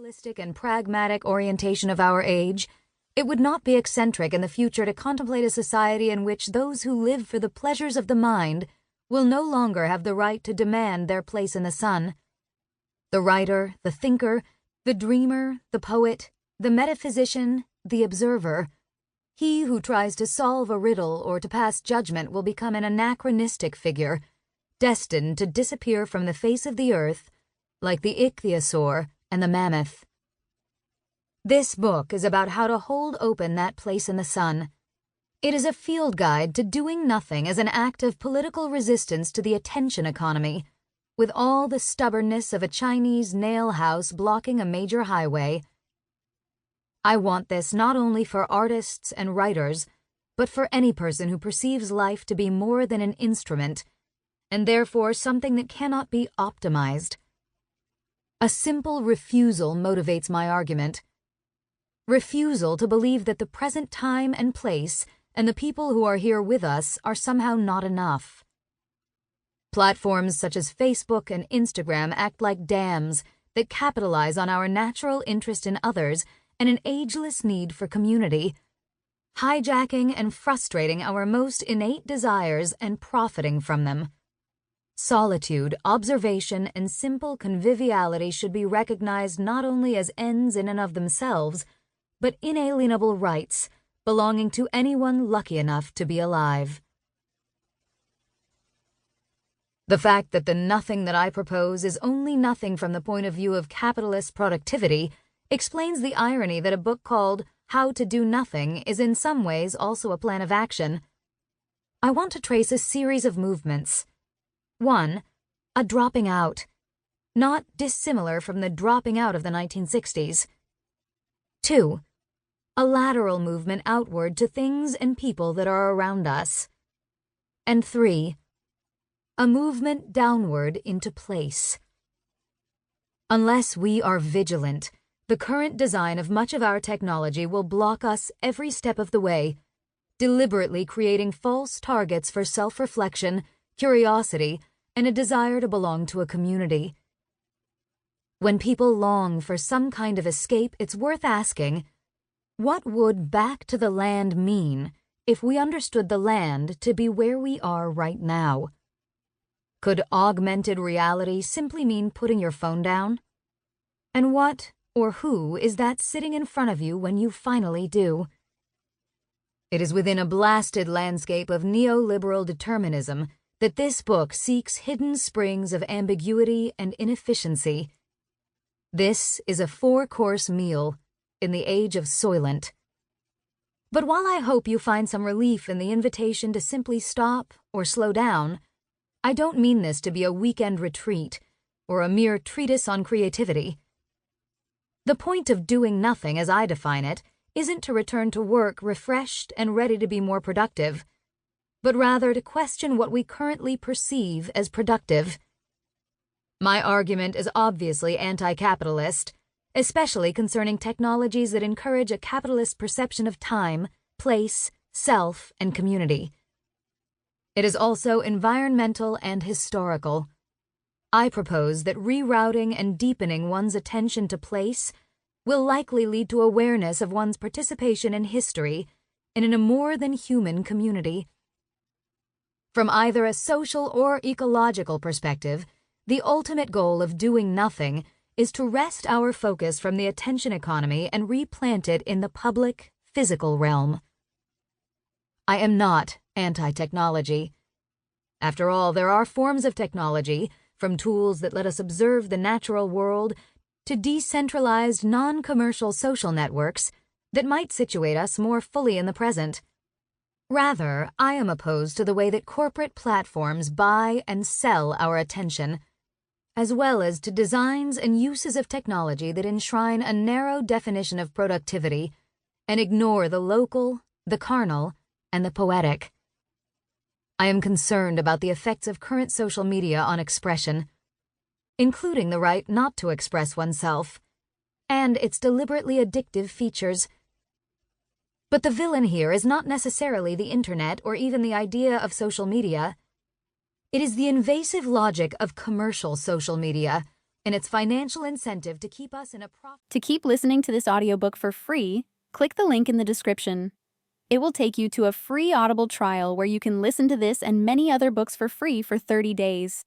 realistic and pragmatic orientation of our age, it would not be eccentric in the future to contemplate a society in which those who live for the pleasures of the mind will no longer have the right to demand their place in the sun. The writer, the thinker, the dreamer, the poet, the metaphysician, the observer, he who tries to solve a riddle or to pass judgment will become an anachronistic figure, destined to disappear from the face of the earth like the ichthyosaur and the mammoth. This book is about how to hold open that place in the sun. It is a field guide to doing nothing as an act of political resistance to the attention economy, with all the stubbornness of a Chinese nail house blocking a major highway. I want this not only for artists and writers, but for any person who perceives life to be more than an instrument, and therefore something that cannot be optimized. A simple refusal motivates my argument. Refusal to believe that the present time and place and the people who are here with us are somehow not enough. Platforms such as Facebook and Instagram act like dams that capitalize on our natural interest in others and an ageless need for community, hijacking and frustrating our most innate desires and profiting from them. Solitude, observation, and simple conviviality should be recognized not only as ends in and of themselves, but inalienable rights belonging to anyone lucky enough to be alive. The fact that the nothing that I propose is only nothing from the point of view of capitalist productivity explains the irony that a book called How to Do Nothing is in some ways also a plan of action. I want to trace a series of movements. 1. A dropping out, not dissimilar from the dropping out of the 1960s. 2. A lateral movement outward to things and people that are around us. And 3. A movement downward into place. Unless we are vigilant, the current design of much of our technology will block us every step of the way, deliberately creating false targets for self-reflection, curiosity, and a desire to belong to a community. When people long for some kind of escape, it's worth asking, what would back to the land mean if we understood the land to be where we are right now? Could augmented reality simply mean putting your phone down? And what or who is that sitting in front of you when you finally do? It is within a blasted landscape of neoliberal determinism that this book seeks hidden springs of ambiguity and inefficiency. This is a 4-course meal in the age of Soylent. But while I hope you find some relief in the invitation to simply stop or slow down, I don't mean this to be a weekend retreat or a mere treatise on creativity. The point of doing nothing, as I define it, isn't to return to work refreshed and ready to be more productive, but rather to question what we currently perceive as productive. My argument is obviously anti-capitalist, especially concerning technologies that encourage a capitalist perception of time, place, self, and community. It is also environmental and historical. I propose that rerouting and deepening one's attention to place will likely lead to awareness of one's participation in history and in a more than human community. From either a social or ecological perspective, the ultimate goal of doing nothing is to wrest our focus from the attention economy and replant it in the public, physical realm. I am not anti-technology. After all, there are forms of technology, from tools that let us observe the natural world to decentralized, non-commercial social networks that might situate us more fully in the present. Rather, I am opposed to the way that corporate platforms buy and sell our attention, as well as to designs and uses of technology that enshrine a narrow definition of productivity and ignore the local, the carnal, and the poetic. I am concerned about the effects of current social media on expression, including the right not to express oneself, and its deliberately addictive features. But the villain here is not necessarily the internet or even the idea of social media. It is the invasive logic of commercial social media, in its financial incentive to keep us in a profit. To keep listening to this audiobook for free, click the link in the description. It will take you to a free Audible trial where you can listen to this and many other books for free for 30 days.